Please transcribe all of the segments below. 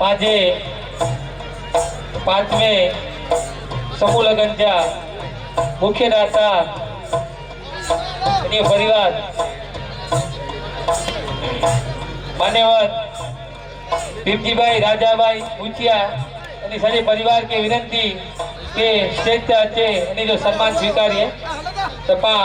આજે પાંચમે समूह लगन जा मुख्य दाता परिवार मान्यवर भीमजी भाई राजा भाई पूछिया सारे परिवार के विनंती के स्टेज पे आचे जो सम्मान स्वीकारिए तपा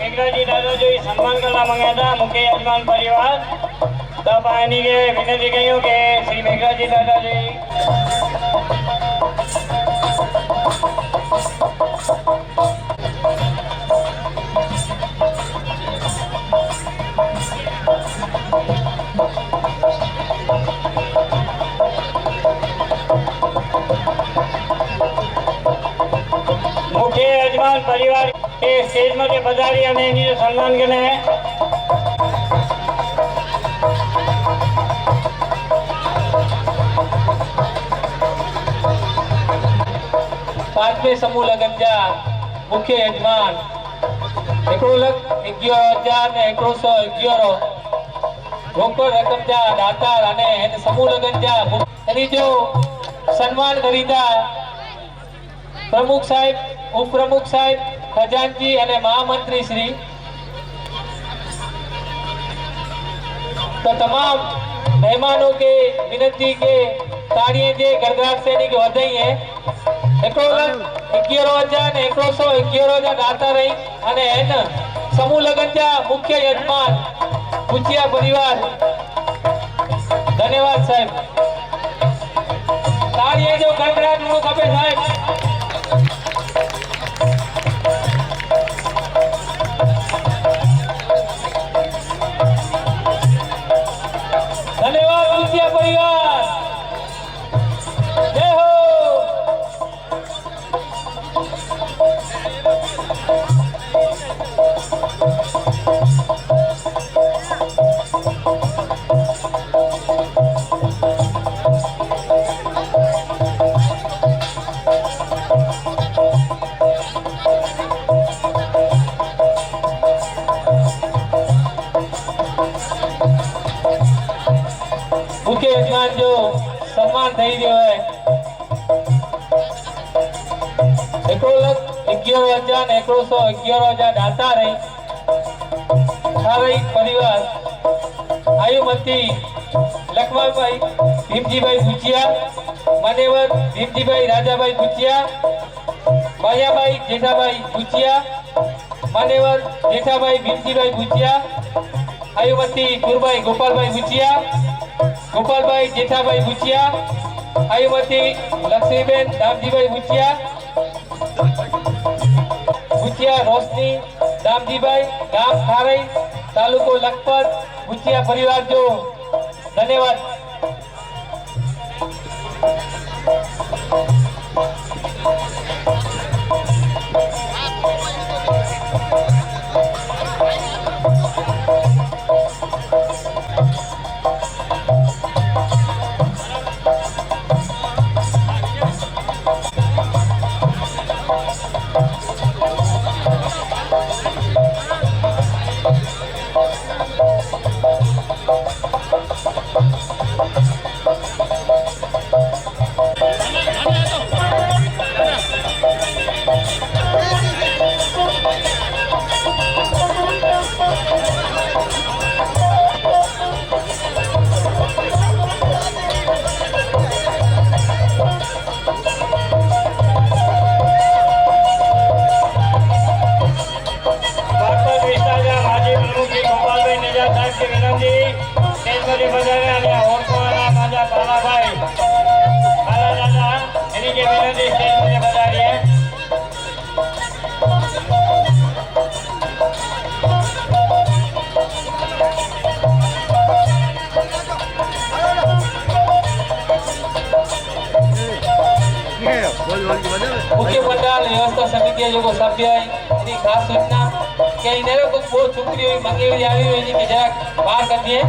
सम्मान करना मंगा था मुख्य यजमान परिवार तब आने के विनती कही के श्री मेघराजी दादाजी मुख्य यजमान परिवार के स्टेज में पधारी અને सम्मान करने पांचवे समूह लगन जा मुख्य यजमान 1,11,11 रोकड़ रकम जा दातार અને समूह लगन जा એની જો સન્માન કરીતા प्रमुख साहेब उप प्रमुख साहेब खजानजी અને महामंत्री श्री तो तमाम मेहमानों के विनती के ताड़िये जे गड़गड़ाट से नहीं वधाई है 1,11,11 दाता रही અને समूह लगन जा मुख्य यजमान पूछिया परिवार धन्यवाद साहेब ताड़िये जो गड़गड़ाट नो खपे साहेब धन्यवाद पूछिया परिवार जय हो मुख्य यजमान जो सम्मान थी रहो है 1,11,11 दाता रही सारे परिवार आयुमती लखमा भाई भीमजी भाई भूचिया मान्यवर भीमजी भाई राजा भाई भूचिया माया भाई जेठा भाई भूचिया मान्यवर जेठा भाई भीमजी भाई भूचिया आयुमती गुरभाई गोपाल भाई भूचिया गोपाल भाई जेठा भाई भूचिया आयुमती लक्ष्मीबेन दामजी भाई भूचिया भूचिया रोशनी दामजी भाई गाम खारई तालुको लखपत भूचिया परिवार जो धन्यवाद Vamos, એની ખાસ સૂચના કે એને કોઈ બહુ છોકરી હોય મંગેલી આવી હોય એની કે જરાક બહાર કરી દઈએ.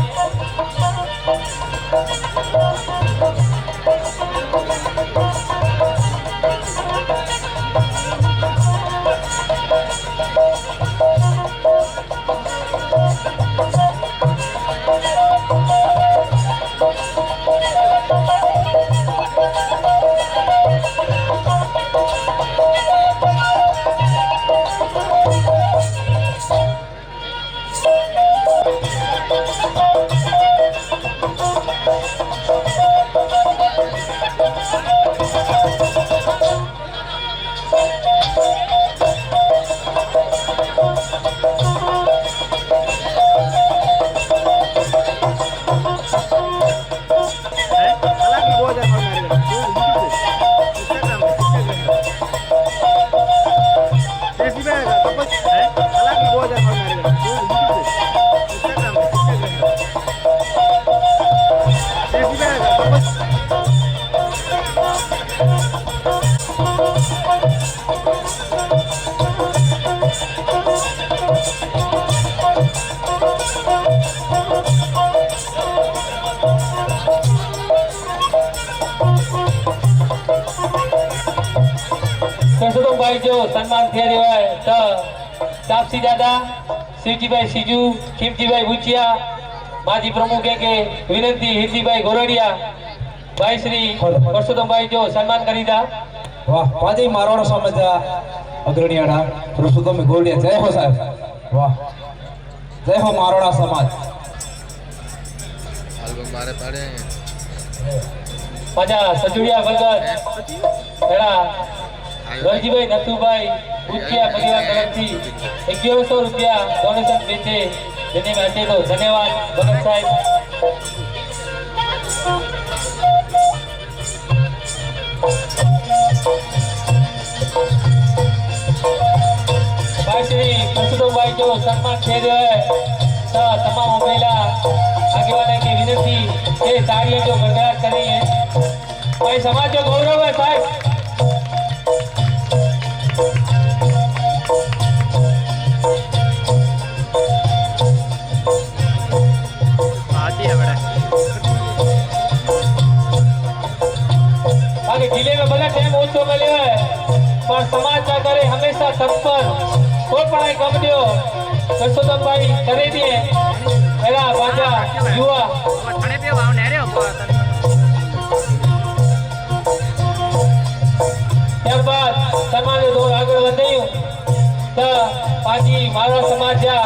ભાઈ જો સન્માન થઈ રહ્યો હોય તો તાપસી દાદા, શિવજીભાઈ સીજુ, ખીમજીભાઈ ભૂચિયા, માજી પ્રમુખ કે વિનંતી હિરજીભાઈ ગોરડિયા, ભાઈ શ્રી પરસોત્તમભાઈ જો સન્માન કરી દા. વાહ પાજી મારવાડો સમાજ અગ્રણીયાડા પરસોત્તમ ગોરડિયા, જય હો સાહેબ. વાહ જય હો મારવાડા સમાજ. મારે પાડે પાછા સજુડિયા ભગત એડા રણજીભાઈ નથુભાઈ ભૂચિયા પરિવાર તરફથી 1100 રૂપિયા ડોનેશન भेजे જેને માટે તો ધન્યવાદ ભગત સાહેબ. ભાઈ શ્રી પરસોત્તમભાઈ જો સન્માન થઈ રહ્યો है તો તમામ મહિલા આગેવાને की विनती કે તાળીઓ જો ગડગડાટ કરી है भाई समाज जो गौरव है साहब. जिले में भले टाइम ओछो मिले है पर समाज का करे हमेशा तत्पर कोई पढ़ाई कम दियो परसोत्तम भाई करे दिए मेरा बाजा युवा थाने पे वाव नेरे हो ત્યારબાદ સમાજ દોર આગળ વધ્યું તો પાછી મારા સમાજના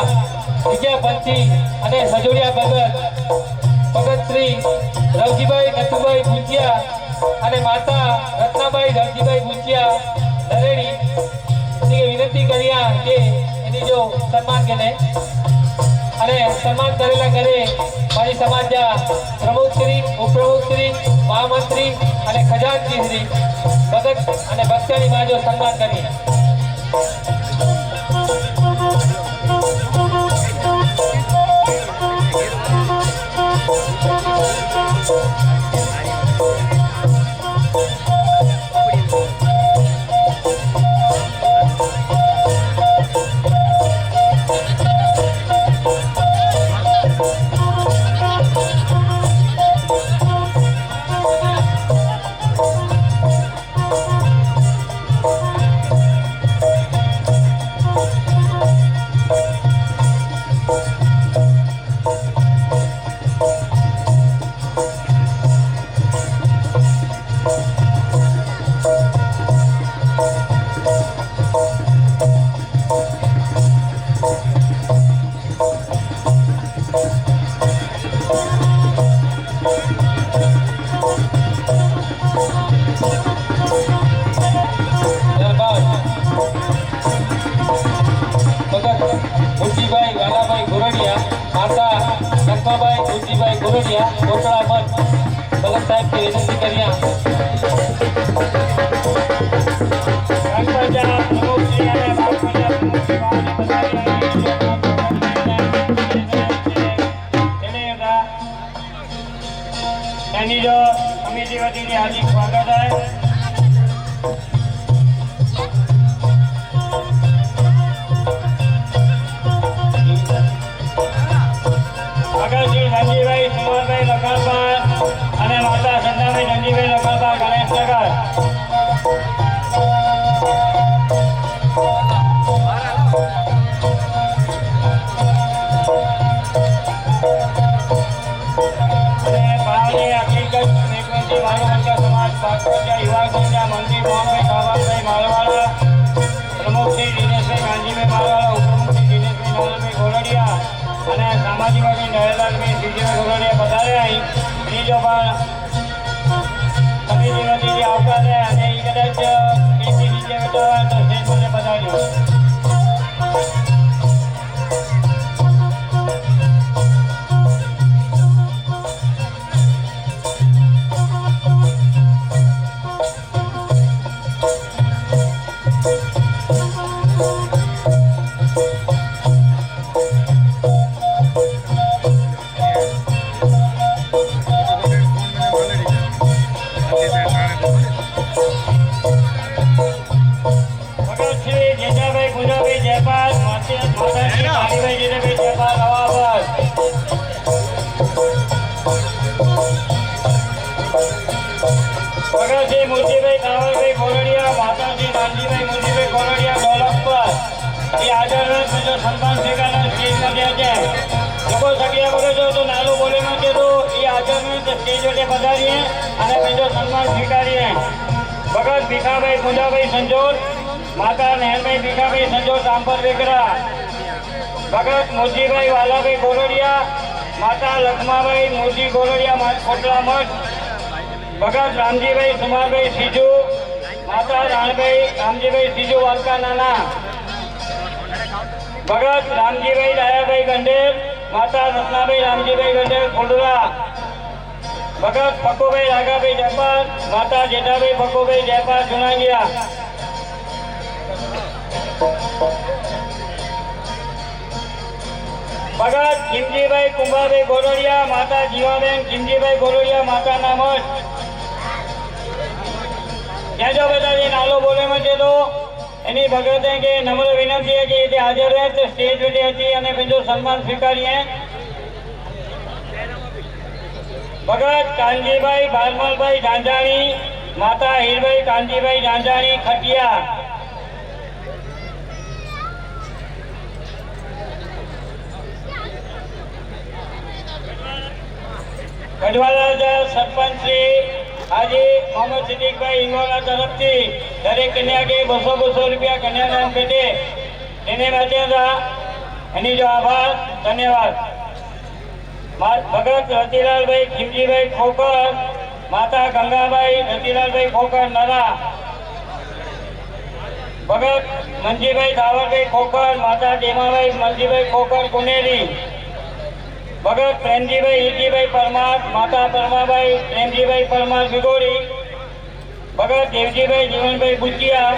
વિજયપંથી અને સજોડિયા ભગત શ્રી રવજીભાઈ નથુભાઈ ભૂચિયા અને માતા રત્નાબાઈ રણજીભાઈ ભૂચિયા દરેડી વિનંતી કર્યા કે એની જો સન્માન કરે અને સન્માન કરેલા કરે મારી સમાજના પ્રમુખશ્રી, ઉપપ્રમુખશ્રી, મહામંત્રી અને ખજાનચી શ્રી ભગત અને ભક્તની માં જો સન્માન કરી. भगत साहब की विनती करिया. कमिटी वती हार्दिक स्वागत है. श्री मोहनभाई काबालभाई मारवाड़ा, प्रमुख श्री दिनेशभाई कांजीभाई मारवाड़ा, उपप्रमुख श्री दिनेशभाई नारायणभाई गोलडिया અને સામાજિક અગ્રણી નરેન્દ્રભાઈ શિવજીભાઈ ગોલડિયા પધાર્યા અહીં બીજો પણ સમિતિનો જે આવકારે અને એ કદાચ એથી નીચે બેઠા હોય તો સ્ટેજ પર પધાર્યો. ભગતસિંહ મૂર્તિભાઈ કાવલભાઈ ગોલડિયા, માતાજી નાનજીભાઈ મૂર્તિભાઈ ગોલડિયા ડોલક પર એ હાજર બીજો સન્માન સ્વીકારના સ્ટેજ માટે છે. લોકો સક્રિય બોલે છો તો નાનું બોલેમાં છે તો એ હાજર સ્ટેજ માટે પધારીએ અને બીજો સન્માન સ્વીકારીએ. ભગત ભીખાભાઈ પૂજાભાઈ સંજોર, માતા નહેરભાઈ ભીખાભાઈ સંજોર સાંભર વેકરા, ભગત મોજીભાઈ વાલાભાઈ ગોલડિયા, માતા લખમાભાઈ મોજી ગોલડિયા કોટલા મઠ, ભગત રામજીભાઈ સુમારભાઈ સીજુ, માતા રામજીભાઈ સીજુ વાલકા નાના, ભગત રામજીભાઈ ડાયાભાઈ ગંડેર, માતા રત્નાભાઈ રામજીભાઈ ગંડેર ખોડલા, ભગત ફકુભાઈ રાઘાભાઈ જયપાલ, માતા જેઠાભાઈ ફકુભાઈ જયપાલ જુનાગિયા, ભગત ખીમજીભાઈ કુંભાભાઈ ગોલડિયા, માતા જીવાબેન ખીમજીભાઈ ગોલડિયા માતાના મઠ. ત્યાં જો બધા જે નાલો બોલેમાં છે તો એની ભગતે કે નમ્ર વિનંતી છે કે તે હાજર રહે તો સ્ટેજ વેટે હતી અને બીજો સન્માન સ્વીકારીએ. ભગત કાનજીભાઈ ભારમલભાઈ ઝાંઝાણી, માતા હીરભાઈ કાનજીભાઈ ઝાંઝાણી ખટિયા, ગઢવાલા સરપંચ શ્રી હાજી મોહમ્મદ સિદ્દીકભાઈ ઇંગોલા તરફથી દરેક કન્યા કે 200 રૂપિયા કન્યાદાન પેટે તેને વાંચ્યા હતા. એની જો આભાર, ધન્યવાદ. ભગત રતિલાલભાઈ ખીમજીભાઈ ખોકર, માતા ગંગાબાઈ રતિલાલભાઈ ખોકર નરા, ભગત મંજીભાઈ ધાવરભાઈ ખોકર, માતા ટેમાભાઈ મલજીભાઈ ખોકર કુનેરી, ભગત પ્રેમજીભાઈ હિરજીભાઈ પરમાર, માતા પરમાભાઈ પ્રેમજીભાઈ પરમાર વિગોડી, ભગત દેવજીભાઈ જીવનભાઈ બુચિયા,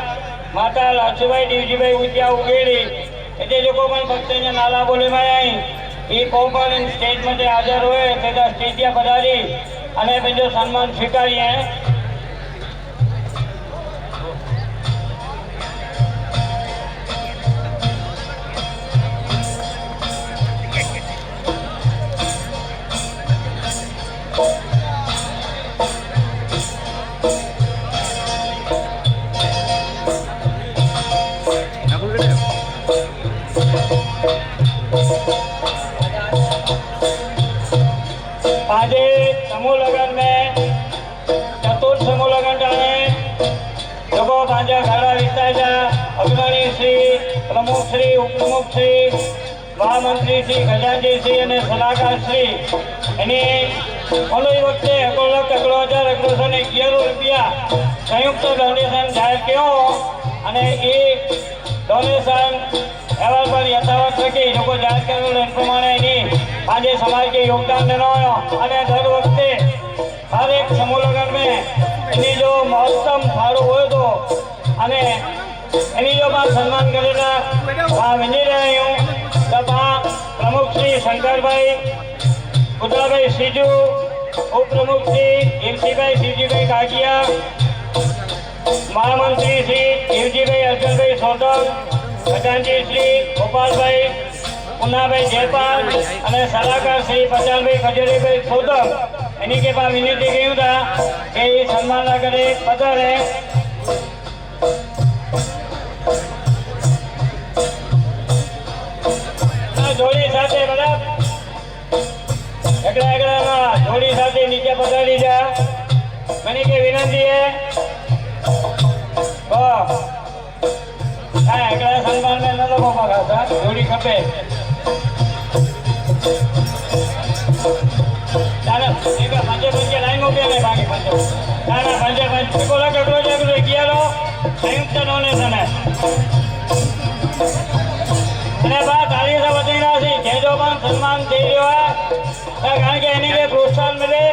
માતા લાસુભાઈ દેવજીભાઈ બુચિયા ઉગેડી. એટલે લોકો પણ ભક્તોને નાલા બોલેમાં આવી એ કોપર સ્ટેજ માટે હાજર હોય તેના સ્ટેજિયા પધારી અને બીજો સન્માન સ્વીકારીએ. આજે समूह लगन में चतुर्थ समूह लगन जाने लोगों पांचा घड़ा विस्तार जा अग्रणी श्री प्रमुख श्री उपप्रमुख श्री महामंत्री श्री खजानजी श्री અને સલાહકાર શ્રી એની ઓલી વખતે 1,11,1111 રૂપિયા સંયુક્ત ડોનેશન જાહેર કર્યો અને એ ડોનેશન अहवाल पर यथावत रखी लोग जाहिर करेल प्रमाणे आज समाज के योगदान देना और दर वक्ते हर एक समूह लगन में एनी जो महत्तम फाड़ो हो तो एनी जो सन्मान करेला विनी रही हूँ तब प्रमुख श्री शंकर भाई पुतला भाई सीजू, उप प्रमुख श्री हिमसी भाई शिवजी भाई काकिया, महामंत्री श्री हिमजी भाई अर्जुन भाई सोतल, खजानजी श्री गोपालभाई पुनाभाई जयपाल और सलाहकार श्री पचालभाई खजूरीभाई सोतम एनी के पास विनती क्यों था कि सम्मान करे पधारे. जोड़ी साथे बराबर एकड़ा जोड़ी साथे नीचे पधारी जा. मैंने के विनती है एकड़ा सम्मान में न लोगों का खाता जोड़ी खपे तारा एक पंजे लाइन में ले बाकी पंजे तारा पंजे को लगे तो जो किया लो संयुक्त डोनेशन है અને બાદ તારી વતી રાશિ જેજો પણ સન્માન થઈ રહ્યો है કારણ કે એની જે પ્રોત્સાહન મળે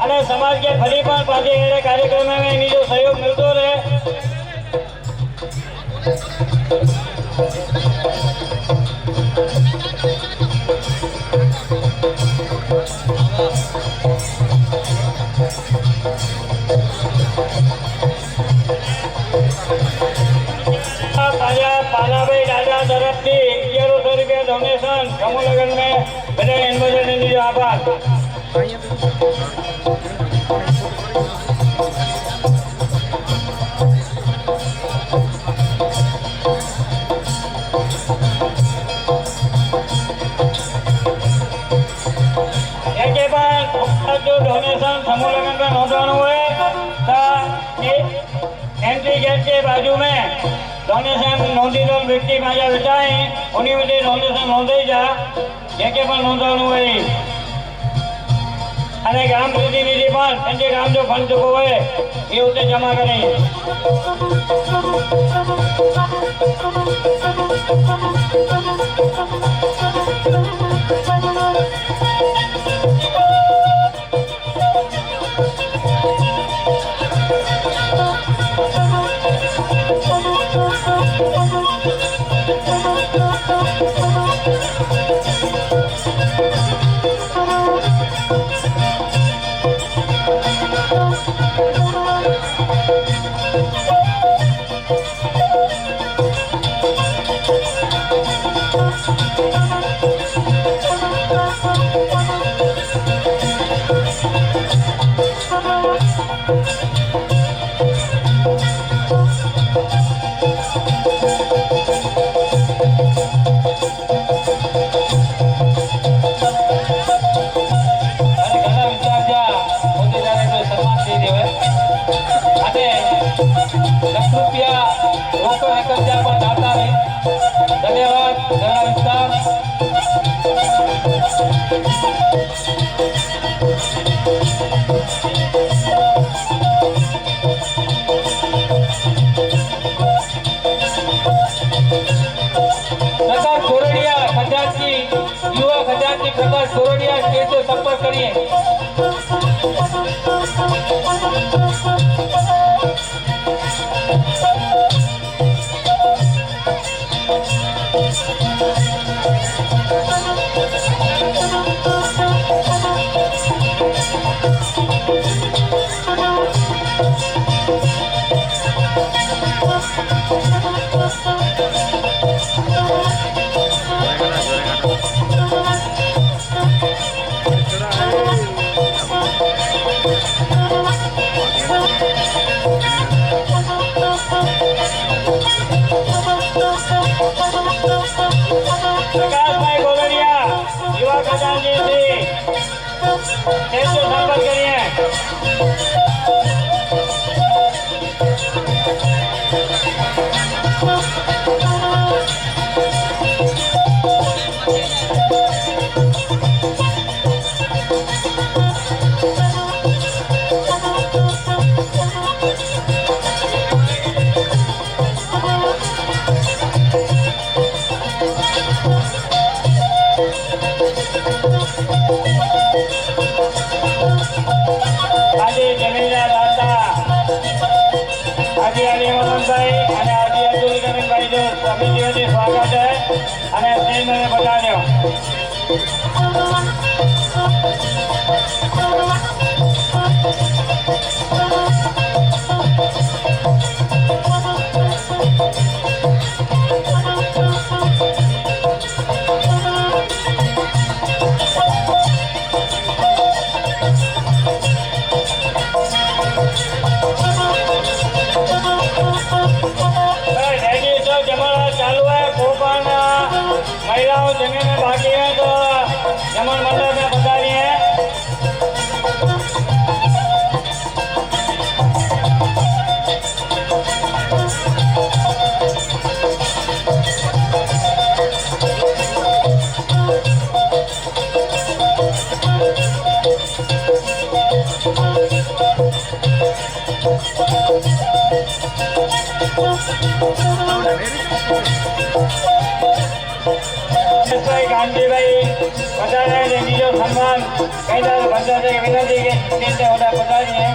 અને સમાજ के ફરી પણ પાછે એ કાર્યક્રમ में એની જો સહયોગ મળતો રહે पालाभाई दादा तरफ थी 1100 रुपया डोनेशन समूह लगन में बड़े एम्बेसडर ने आभार जो डोनेशन समूह लगन का नोंदवाना हुए एंट्री गेट के बाजू में डोनेशन नोंधील व्यक्ति माझ्या विचार उन्हीं में डोनेशन नोंधाई जा जेके पण नोंधવાનું હોય અને ગ્રામ પ્રતિનિધિ પણ त्यांचे ગામ जो ફંડ ચૂકવો હોય એ ઉતે જમા કરે युवा खजांची प्रकाश गोरडिया स्टेज से संपर्क करिए प्रकाश भाई गोलरिया युवा खजांची से संपर्क करिए આજે જમીનદાર દાતા આજે અલીમોહનભાઈ અને આજે અબ્દુલ કરીમભાઈ જો સમિતિઓથી સ્વાગત છે અને સ્ટેજ મને બતાવ્યો महिलाओं जगह में बाकी है तो जमन मंडल में बता रही है રમેશભાઈ કાનજીભાઈ પધારે ને બીજો સન્માન કૈલાસ ભદ્રાને વિનંતી કે સ્ટેજે ઓડા પધારીએ.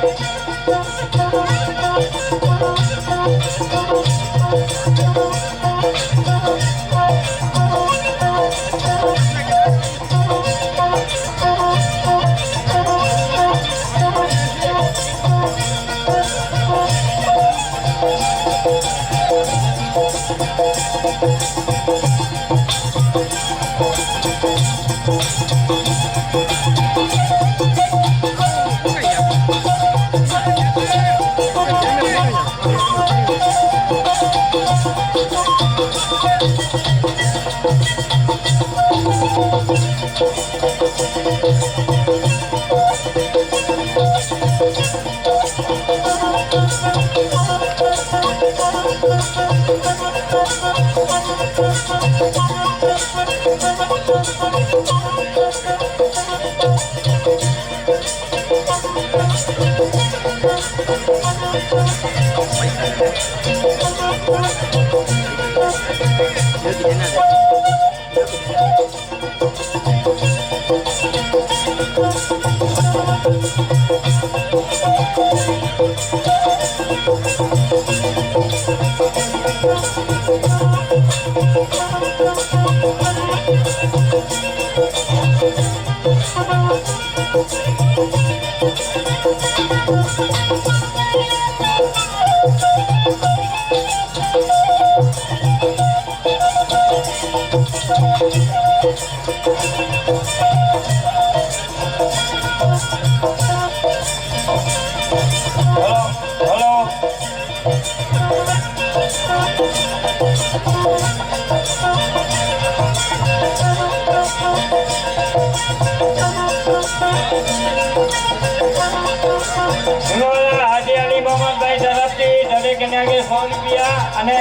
હાજી અલી મોહમ્મદભાઈ તરફથી દરેક કન્યાને 100 રૂપિયા અને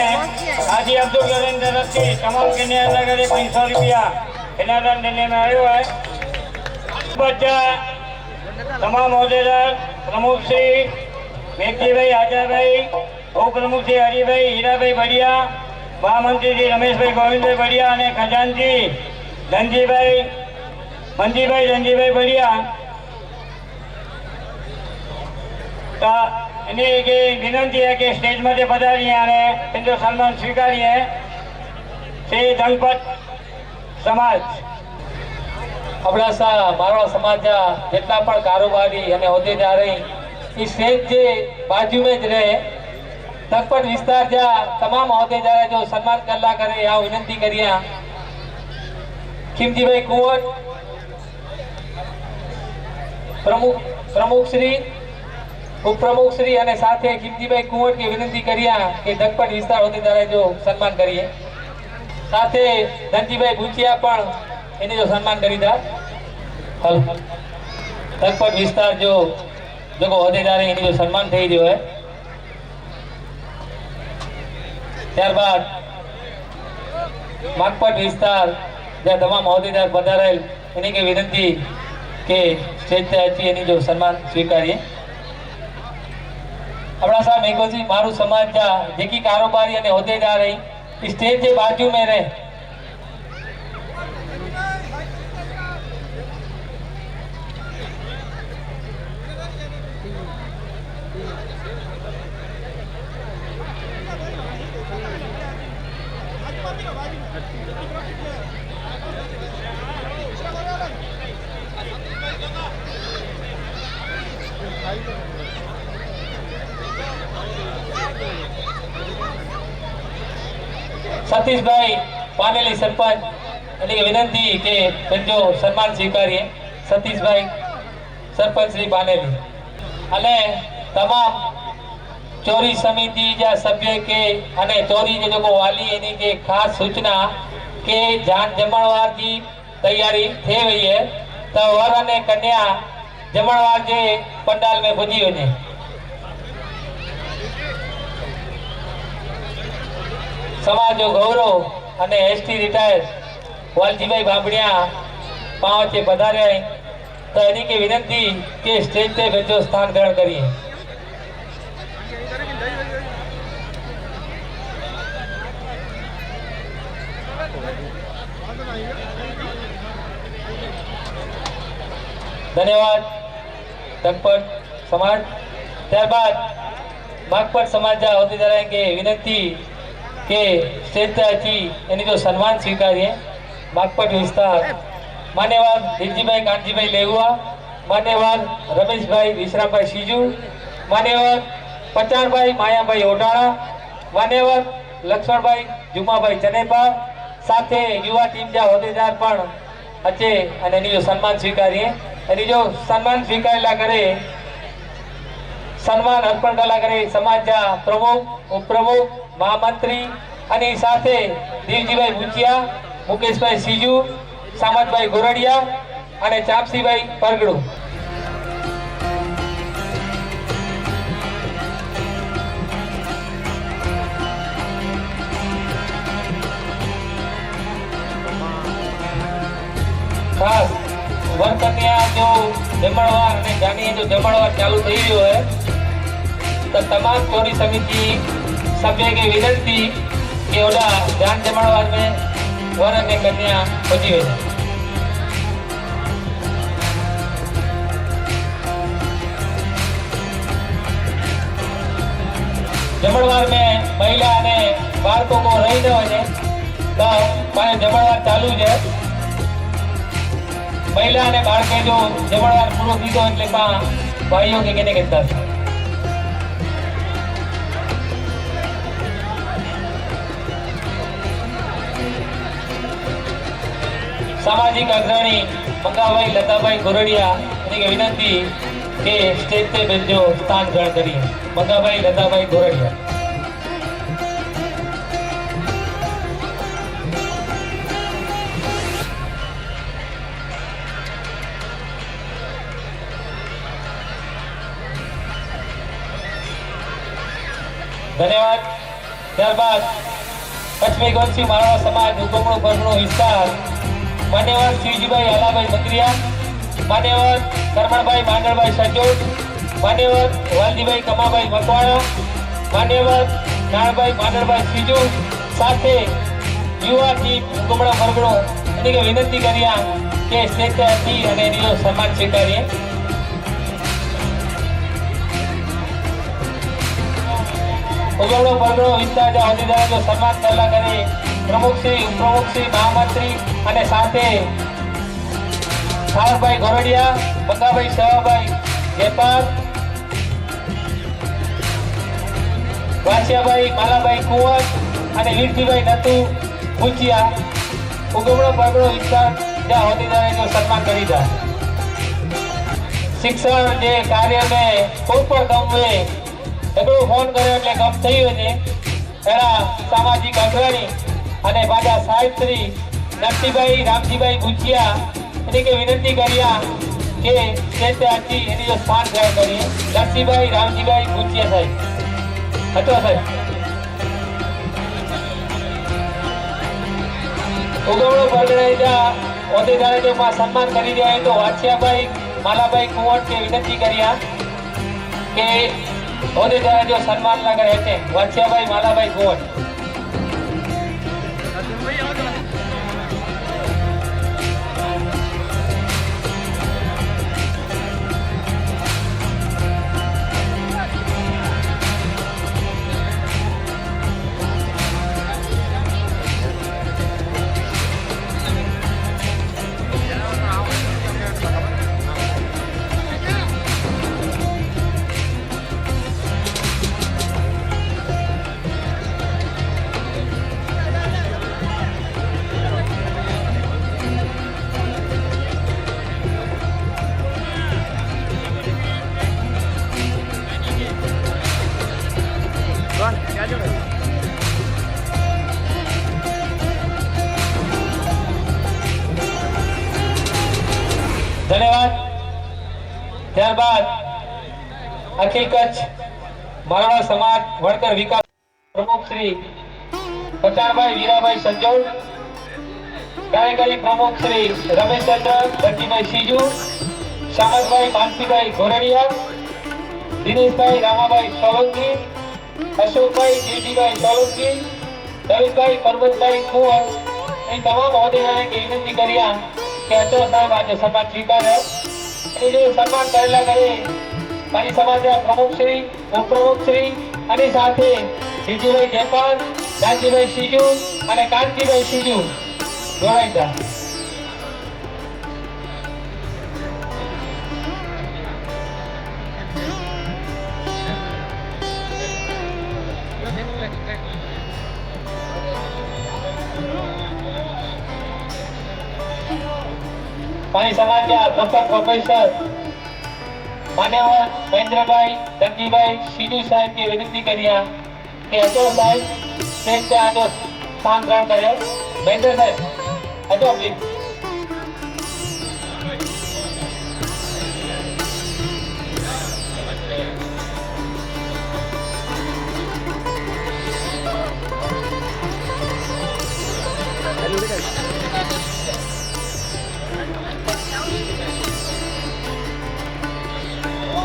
હાજી અબ્દુલ કરીમ તરફથી તમામ કન્યાના ઘરે 500 રૂપિયા એના દાન દેવામાં આવ્યો હોય. બધા તમામ હોદ્દેદાર પ્રમુખ શ્રી મેઘજીભાઈ આજાભાઈ, ઉપપ્રમુખ શ્રી હરિભાઈ હીરાભાઈ બડિયા, મહામંત્રી શ્રી રમેશભાઈ ગોવિંદભાઈ બડિયા અને ખજાનજી ધનજીભાઈ બડિયા એની કે વિનંતી है कि स्टेज में पधारिए અને એનો સન્માન સ્વીકારીએ. શ્રી ધનપત સમાજ અબડાસા મારવાડ સમાજના જેટલા પણ કારોબારી અને હોદ્દેદાર એ સ્ટેજ જે બાજુ में જ રહે લખપત વિસ્તાર જા તમામ હોદ્દેદાર જો સન્માન કરલા કરે આ વિનંતી કરીએ. ખીમજીભાઈ કુંવર પ્રમુખ શ્રી ઉપપ્રમુખ શ્રી અને સાથે ખીમજીભાઈ કુંવર की વિનંતી કર્યા કે લખપત વિસ્તાર હોદ્દેદારે જો સન્માન કરીએ. સાથે ધનજીભાઈ ભૂચિયા પણ એને જો સન્માન કરી દા. લખપત વિસ્તાર જો હોદ્દેદાર એની જો સન્માન થઈ રહ્યો है. ત્યારબાદ માગપટ વિસ્તાર જ્યાં તમામ હોદ્દેદાર પધારેલ એની કે વિનંતી કે સ્ટેજ पे अच्छी એની જો સન્માન સ્વીકારીએ. અબડાસા મેઘોજી મારું સમાજ જા જેકી કારોબારી અને હોદ્દેદાર રહી स्टेज के बाजू में रहे सतीश भाई पानेली सरपंच एनी विनंती के जो सम्मान स्वीकारिए. सतीश भाई सरपंच श्री पानेली अने तमाम चोरी समिति जा सभ्य के अने चोरी जो वाली एनी के खास सूचना के जान जमणवार की तैयारी थे हुई है तो वर अने कन्या जमणवार जे पंडाल में पुजी वने. समाज जो गौरव અને એસટી રિટાયર વાલજીભાઈ બાબડિયા पाँचे पधारे तो एनी की विनंती के स्टेज पे बच्चों स्थान ग्रहण करिए. ધન્યવાદ તકપટ સમાજ। ત્યારબાદ માગપટ समाज होद्देदार के विनंती के स्टेज पे अच्छी यानी जो सम्मान स्वीकारिए। मागपट विस्तार मान्यवाद दिलजीभाई कांजीभाई लेहुआ, मान्यवाद रमेशभाई विश्रामभाई सीजू, मान्यवाद पचारभाई मायाभाई ओटाणा, मान्यवाद लक्ष्मणभाई जुमाभाई चनेपा साथे युवा टीम जा होद्देदार पण अच्छे અને એની જો સન્માન સ્વીકારીએ। એની જો સન્માન સ્વીકારેલા કરે સન્માન અર્પણ કરેલા કરે સમાજના પ્રમુખ ઉપપ્રમુખ મહામંત્રી અને સાથે દેવજીભાઈ ભૂચિયા, મુકેશભાઈ સીજુ, સામતભાઈ ગોરડિયા અને ચાપસીભાઈ પરગડુ। खास वरकन्या जो जमणवार ने जानिए जो जमणवार चालू थी रह्यो है तो तमाम चोरी समिति सभ्य की विनंती कि ओला ध्यान जमणवार में वर ने कन्या पहुंची है। जमणवार में महिला ने बाळको को रही न होने तो माने जमणवार चालू है। महिला ने बाळके जो जमणवार पूरो कीधो એટલે પા ભાઈઓ કે કેને કહેતા सामाजिक अग्रणी मंगाभाई लताभाई गोरडिया की विनंती के स्टेज पे बेजो स्थान ग्रहण करिए। मंगाभाई लताभाई गोरडिया। धन्यवाद। ત્યારબાદ પશ્ચિમી ગોંચી મારવા સમાજ ઉગમણો પરનો વિસ્તાર માન્યવર શિવજીભાઈ આલાભાઈ મકરિયા, માન્યવર કરમણભાઈ માંડળભાઈ સજોદ, માન્યવર વાલજીભાઈ કમાભાઈ મકવાણા, માન્યવર નાણભાઈ માંડળભાઈ સીજુ સાથે યુવા ટીમ ઉગમણો પરગણો એની કે વિનંતી કર્યા કે સ્ટેજથી અને એનો સન્માન સ્વીકારીએ। उगमणो परगणो विस्तार जो होद्देदार जो सम्मान करेला करे प्रमुख श्री उपप्रमुख श्री महामंत्री અને સાથે સાળભાઈ ગોરડિયા, મંગાભાઈ સવાભાઈ જેપાર, વાસિયાભાઈ માલાભાઈ કુંવર અને વીરજીભાઈ નતુ ભૂચિયા ઉગમણો પરગણો વિસ્તાર जो होद्देदार जो सम्मान करी था। शिक्षण जे कार्य में कोई पण काम में एकड़ो फोन कर्यो એટલે કામ થયું છે। એના સામાજિક અગ્રણી અને પાછા સાહિત્રી નરસિંહભાઈ રામજીભાઈ ભૂચિયા એની કે વિનંતી કર્યા કે સ્ટેજ આજી એની જો સ્થાન ગ્રહણ કરીએ। નરસિંહભાઈ રામજીભાઈ ભૂચિયા સાહેબ હતો સાહેબ। ઉગમણો પરગણા હોદ્દેદારે જો સન્માન કરી રહ્યા તો વાછિયાભાઈ માલાભાઈ કુંવર કે વિનંતી કર્યા કે होद्देदार जो सम्मान लगा रहते वाछियाभाई मालाभाई कुंवर। धन्यवाद। ત્યારબાદ અખિલ કચ્છ મારવાડ સમાજ વણકર વિકાસ પ્રમુખ શ્રી પચાણભાઈ વીરાભાઈ સંજોડ, કાર્યકારી પ્રમુખ શ્રી રમેશચંદ્ર દરજીભાઈ સીજુ, શામતભાઈ માનસીભાઈ ગોરડિયા, દિનેશભાઈ રામાભાઈ સોલંકી, અશોકભાઈ દેવજીભાઈ સોલંકી, દવિતભાઈ પરબતભાઈ કુંવર અહીં તમામ હોદ્દેદારોને વિનંતી કર્યા કે અચો સાહેબ આજે સન્માન સ્વીકારે અને જે સન્માન કરેલા કરે મારી સમાજના પ્રમુખ શ્રી ઉપપ્રમુખ શ્રી અને સાથે જીજીભાઈ જયપાલ રાજીભાઈ સીજુ અને કાંતિભાઈ સીજુ જોડાઈ જા મારી સમાજના પ્રથમ પ્રોફેસર માન્યવર મહેન્દ્રભાઈ ધનજીભાઈ સીજુ સાહેબને વિનંતી કર્યા કે અચો સાહેબ સ્ટેજ पे આજો સ્થાન ગ્રહણ કરે મહેન્દ્ર સાહેબ અચો પ્લીઝ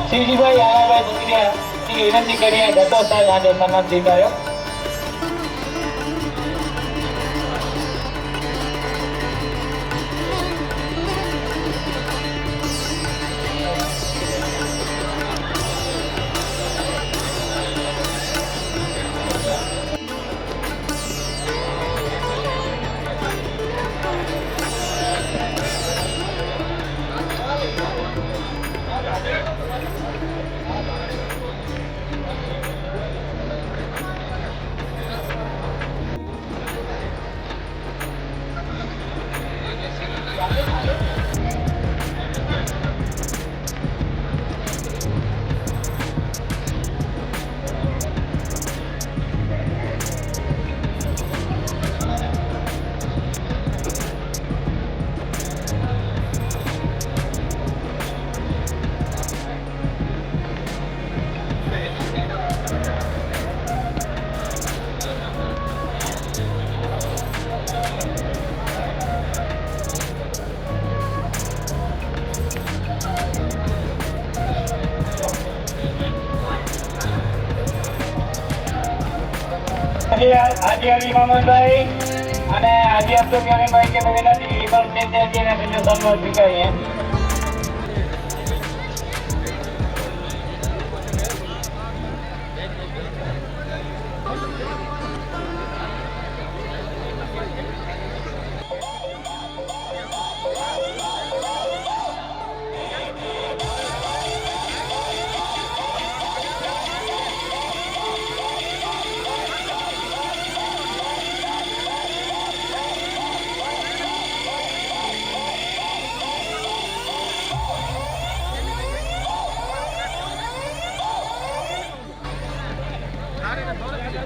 શિવજીભાઈ આયાભાઈ બુકરિયા ની વિનંતી કરીએ દત્તો સાહેબ આજે સન્માન સ્વીકાર્યો આજે અલી મોહમ્મદભાઈ અને આજે અબ્દુલ કરીમભાઈ કે વિનંતી ઇમામ સાહેબ આજે ને સન્માન સ્વીકારીએ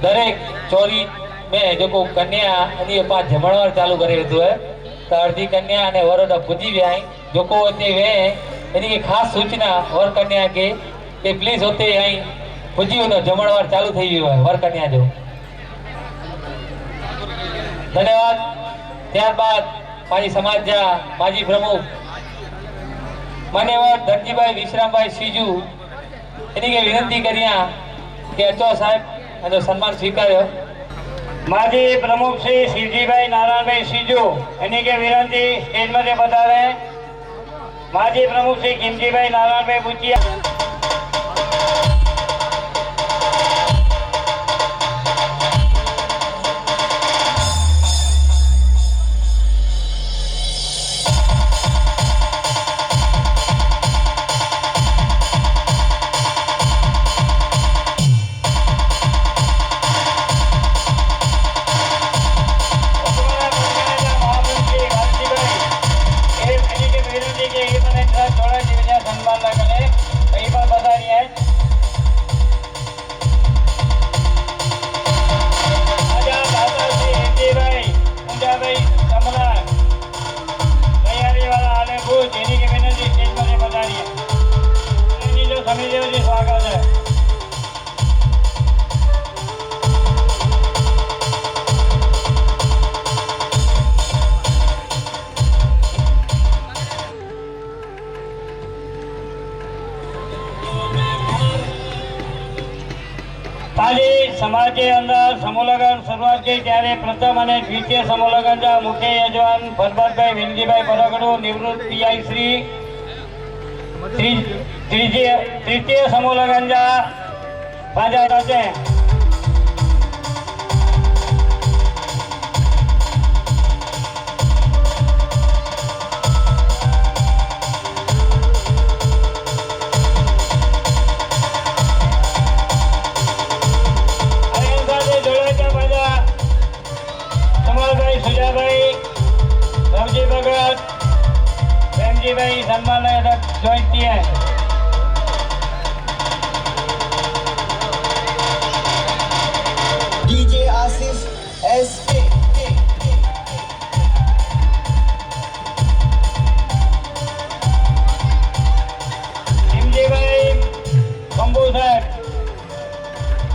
दरेक चोरी में जो कन्या अने पास जमणवार चालू करे तो है तो अर्धी कन्या अने वरोदा पूजी वे आई जो को होते वे यानी कि खास सूचना वर कन्या के प्लीज होते आई पूजी तो जमणवार चालू થઈ ગયો है वर कन्या जो धन्यवाद ત્યારબાદ મારી સમાજના માજી પ્રમુખ માન્યવર ધનજીભાઈ વિશ્રામભાઈ સીજુ એની કે વિનંતી કર્યા કે અચો સાહેબ અને સન્માન સ્વીકાર્યો માજી પ્રમુખ શ્રી શિવજીભાઈ નારાયણભાઈ સીજુ એની કે વિનંતી સ્ટેજ मध्ये પધારે માજી પ્રમુખ શ્રી કિમજીભાઈ નારાયણભાઈ બુચિયા સમાજની અંદર સમૂહ લગ્ન શરૂઆત થઈ ત્યારે પ્રથમ અને દ્વિતીય સમૂહ લગ્નના મુખ્ય યજમાન ભરતભાઈ વેલજીભાઈ બરોગડુ નિવૃત્ત પીઆઈ શ્રી તૃતીય સમૂહ લગ્નના પાજા સાથે सुजाभाई रामजी भगत प्रेमजीभाई सम्मान ज्वाइन किया है। डीजे आसिफ एसके किमजीभाई कंबू साहब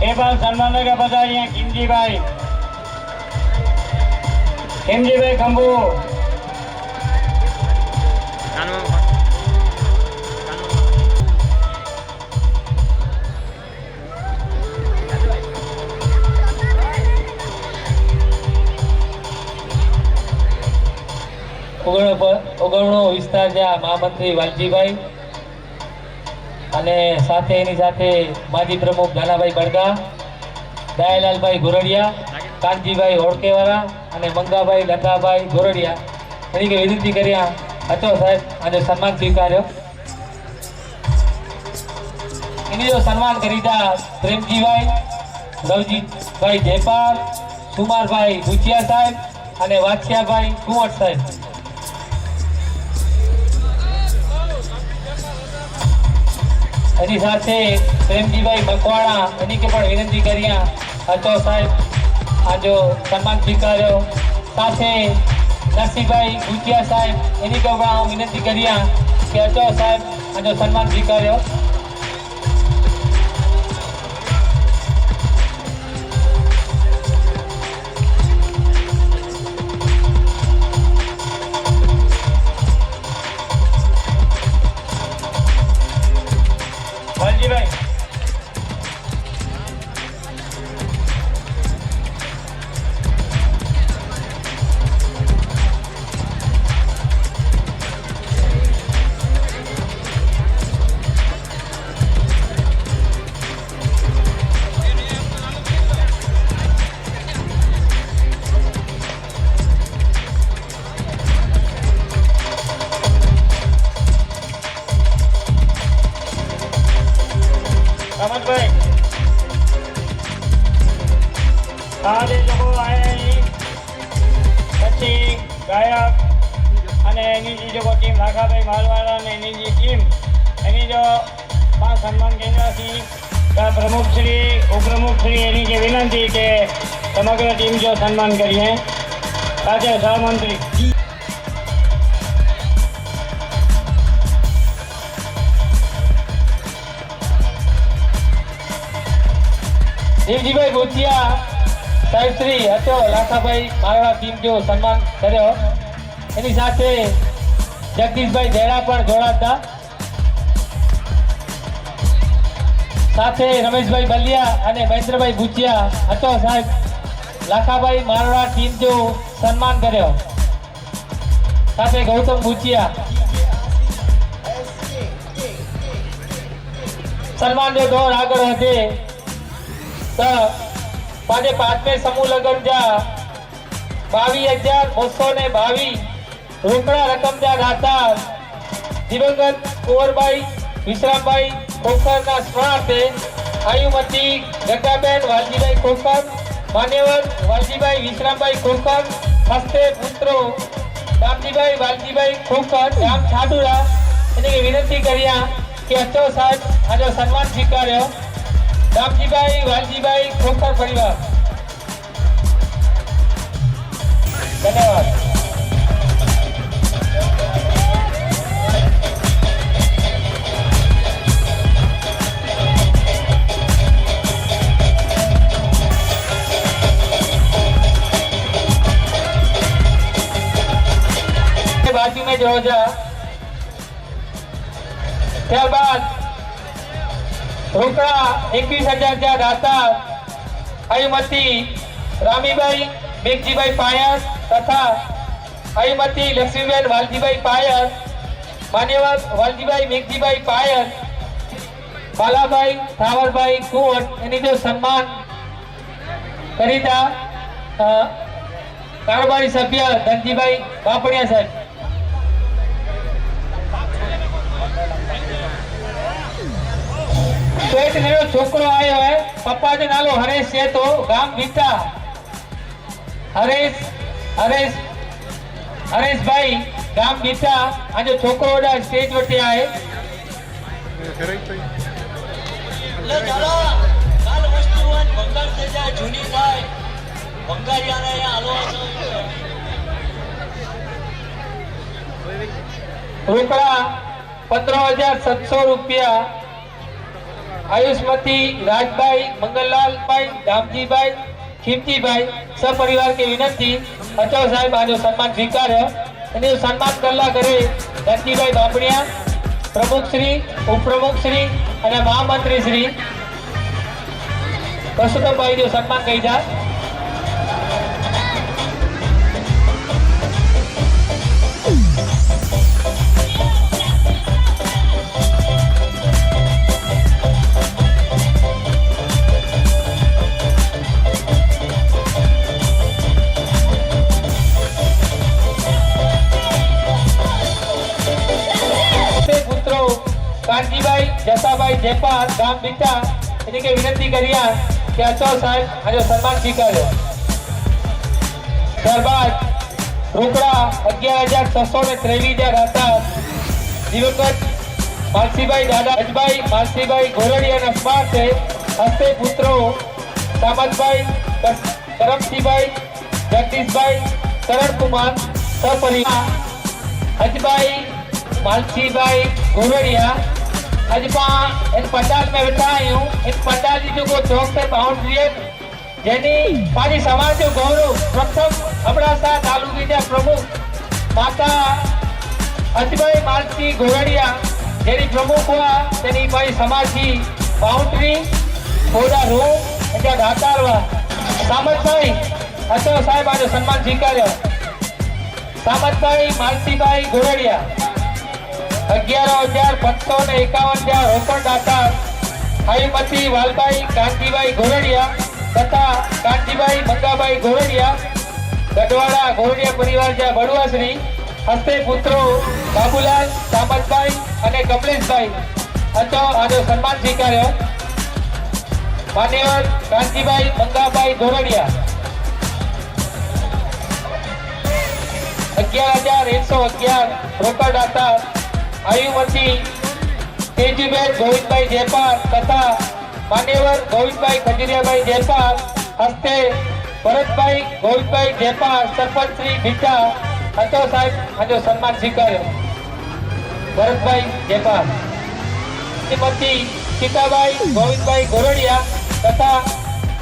एवं सम्मान का पधारी हैं किमजीभाई कंबू ઓગણનો વિસ્તાર જ્યાં મહામંત્રી વાલજીભાઈ અને સાથે એની સાથે માજી પ્રમુખ દાનાભાઈ બળગા, દયાલાલભાઈ ગોરડિયા, કાનજીભાઈ હોડકેવાળા અને મંગાભાઈ લતાભાઈ ગોરડિયા એની કે વિનંતી કર્યા હતો સાહેબ આજે સન્માન સ્વીકાર્યો એની જો સન્માન કરીતા પ્રેમજીભાઈ લવજીભાઈ જયપાલ, સુમારભાઈ ભૂચિયા સાહેબ અને વાછિયાભાઈ કુંવર સાહેબ એની સાથે પ્રેમજીભાઈ મકવાણા એની કે પણ વિનંતી કર્યા હતો સાહેબ આજો સન્માન સ્વીકાર્યો સાથે નરસિંહભાઈ ભૂચિયા સાહેબ એની કે પણ વિનંતી કર્યા કે હતો સાહેબ આજો સન્માન સ્વીકાર્યો વાલજીભાઈ રમતભાઈ આજે લોકો આયા પછી ગાયક અને એની જે લોકો ટીમ લાખાભાઈ માલવાડા અને એની જે ટીમ એની જો પાંચ સન્માન કેન્દ્રથી પ્રમુખશ્રી ઉપપ્રમુખશ્રી એની જે વિનંતી કે સમગ્ર ટીમ જો સન્માન કરીએ સાથે સહમંત્રી દેવજીભાઈ ભૂચિયા સાહેબ શ્રી હતો લાખાભાઈ મારવાડા ટીમ જો સન્માન કર્યો એની સાથે જગદીશભાઈ દેડા પણ જોડાતા સાથે રમેશભાઈ બલિયા અને મહેન્દ્રભાઈ ભૂચિયા હતો સાહેબ લાખાભાઈ મારવાડા ટીમ જો સન્માન કર્યો સાથે ગૌતમ ભૂચિયા સન્માન जो दौर આગળ વધે તો पांचे पांचमे समूह लगन जा 22,222 रोकड़ा रकम जा दाता दिवंगत कुंवरबाई विश्रामबाई खोखर ना स्मरणार्थे आयुमती गंगाबेन वालजीभाई खोखर मान्यवर वालजीभाई विश्रामबाई खोखर हस्ते पुत्रो रामजीभाई वालजीभाई खोखर गाम छाडुरा एने विनंती कर्या कि अचो साहेब आजो सन्मान स्वीकार्यो रामजीभाई वालजीभाई खोखर परिवार धन्यवाद। बाजू में जो जा ત્યારબાદ રોકડા 21,000 દાતા श्रीमती रामीबाई मेघजीभाई पायर तथा श्रीमती लक्ष्मीबेन वालजीभाई पायर, मान्यवर वालजीभाई मेघजीभाई पायर, बालाभाई थावरभाई कुंवट एनी जो सम्मान करीता कारोबारी सभ्य धनजीभाई बापड़िया साहब। तो एक नयो छोकरो आयो है, पप्पा जो नालो हरेश है, तो गाम बीटा हरेश भाई गाम बीटा आज छोकरो स्टेज वटे आए। એટલે ચાલો કાલ વસ્તુ હોય બંગાળ થઈ જાય જૂની થાય બંગાળિયાને અહીંયા હાલવા રોકડા 15,700 રૂપિયા आयुष्मती राजभाई मंगललाल भाई रामजीभाई खीमजीभाई सपरिवार की विनंती अचो साहेब आज सम्मान स्वीकार सम्मान करला करे धनजीभाई बापड़िया प्रमुख श्री उपप्रमुख श्री और महामंत्री श्री परसोत्तम भाई जो सम्मान कही जा। कांजीभाई जसाभाई जयपाल गाम बीटा इनके विनती करिया कि अचो साहेब आज सम्मान स्वीकारो। त्यारबाद रोकड़ा 11,600 ने 23,000 હતા दिवंगत मालसीभाई दादा अजभाई मालसीभाई घोरड़िया ना स्मारक से हस्ते पुत्रों सामतभाई करमसिंहभाई जगदीशभाई करण कुमार सपरिवार अजभाई मालसीभाई घोरड़िया अजपा इन पंडाल में बैठा हूँ। इन पंडाल जी जो चौक पे बाउंड्री है जेनी पानी समाज जो गौरव प्रथम अबड़ासा तालुका प्रमुख माता अजभाई मालसी घोरड़िया जेनी प्रमुख हुआ तेनी पानी समाज की बाउंड्री थोड़ा रूम एजा दातार हुआ सामत भाई अचो साहेब आज सम्मान स्वीकार्यो। सामत भाई मालसी भाई घोरड़िया 11,551 रोकड़ दाता श्रीमती वालभाई कांतीभाई घोरड़िया तथा कांतीभाई मंगाभाई घोरड़िया गढ़वाड़ा घोरड़िया परिवार जा बड़ुआ श्री हस्ते पुत्रों बाबूलाल सामतभाई और कमलेशभाई अचो आज सम्मान स्वीकार्यो। मान्यवर कांतीभाई मंगाभाई घोरड़िया 11,111 रोकड़ दाता आयुमती तेजूबेन गोविंदभाई जयपाल तथा मान्यवर गोविंदभाई खजुरियाभाई जयपाल हस्ते भरतभाई गोविंदभाई जयपाल सरपंच श्री बीटा अचो साहेब आज सम्मान स्वीकार्यो। भरतभाई जयपाल श्रीमती सीताबाई गोविंदभाई घोरड़िया तथा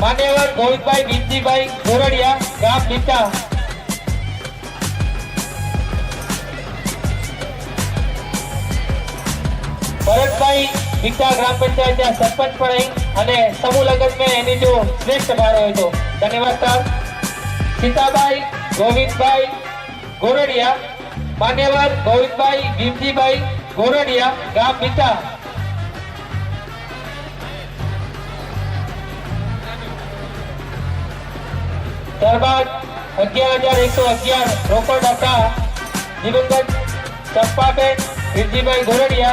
मान्यवर गोविंदभाई भीमजीभाई घोरड़िया गाम बीटा भरतभाई बीटा ग्राम पंचायत सरपंच पर अने समूह लगन में एनी जो श्रेष्ठ भाड़ो है तो धन्यवाद सर। सीताबाई गोविंदभाई घोरड़िया मान्यवर गोविंदभाई भीमजीभाई घोरड़िया गाम बीटा त्यारबाद 11,111 रोकड़ दाता दिवंगत चंपाबेन वीरजीभाई घोरड़िया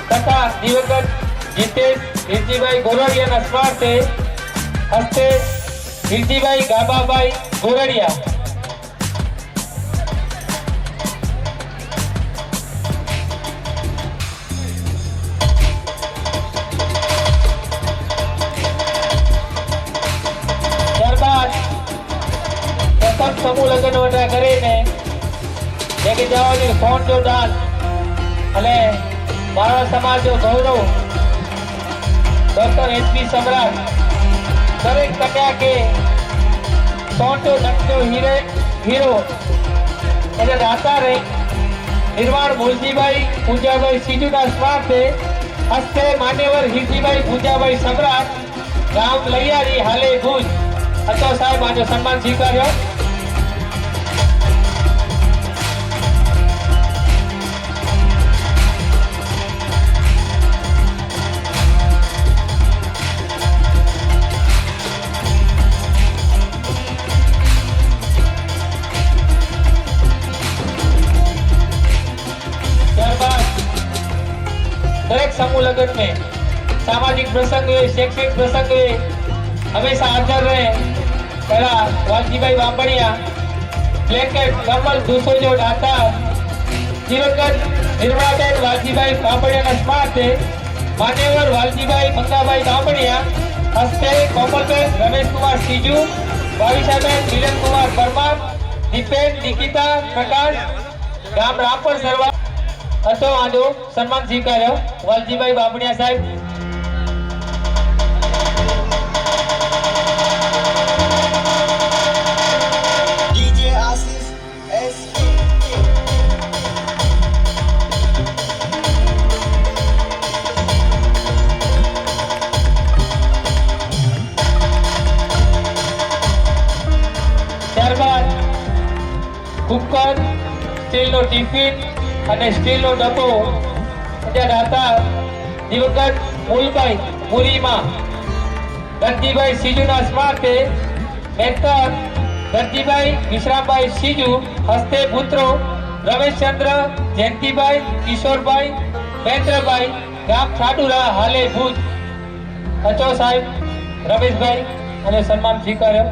तथा दिवंगत जितेश वीरजीभाई घोरड़िया ना स्मारक से हस्ते वीरजीभाई गाबाभाई घोरड़िया। ત્યારબાદ પ્રથમ સમૂહ લગ્ન વટા કરીને લેકે જવાની ફોન જો દાન અને મારા સમાજ જો ગૌરવ डॉक्टर एच पी सम्राट दरेक कन्या के सोटो नटो हीरो એટલે દાતા રે निर्वाण मूलजीभाई पूजाभाई सीजू ना स्मारक से हस्ते मान्यवर हिरजीभाई पूजाभाई सम्राट ગામ લૈયારી હાલે ભુજ હતો સાહેબ આજે સન્માન સ્વીકાર્યો. दरेक समूह लगन में सामाजिक प्रसंग हुए, शैक्षणिक प्रसंग हुए हमेशा हाजिर रहे. पहला वालजीभाई बांबड़िया ब्लैंकेट कमल दूसरो जो दाता दिवंगत निर्मलाबेन वालजीभाई बांबड़िया स्मारक मान्यवर वालजीभाई मंगाभाई बांबड़िया हस्ते कोमलबेन रमेश कुमार सीजू भाविशाबेन मिलन कुमार परमार दीपेन निकिता प्रकाश गाम रामपुर सरवा હતો આજો સન્માન સ્વીકાર્યો વાલજીભાઈ બાબડિયા સાહેબ. DJ Asif SP. ત્યારબાદ કુકર સ્ટીલનો ટિફિન અને સ્ટીલનો ડબ્બો ત્યાં દાતા દિવંગત મૂલભાઈ પુરીમાં ધનજીભાઈ સીજુના સ્મારકે મેન્ટર ધનજીભાઈ વિશ્રામભાઈ સીજુ હસ્તે પુત્રો રમેશચંદ્ર જયંતિભાઈ કિશોરભાઈ મહેન્દ્રભાઈ ગામ છાડુરા હાલે ભુજ હતો સાહેબ રમેશભાઈ અને સન્માન સ્વીકાર્યો.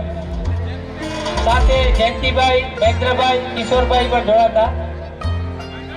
સાથે જયંતિભાઈ મહેન્દ્રભાઈ કિશોરભાઈ પણ જોડાતા.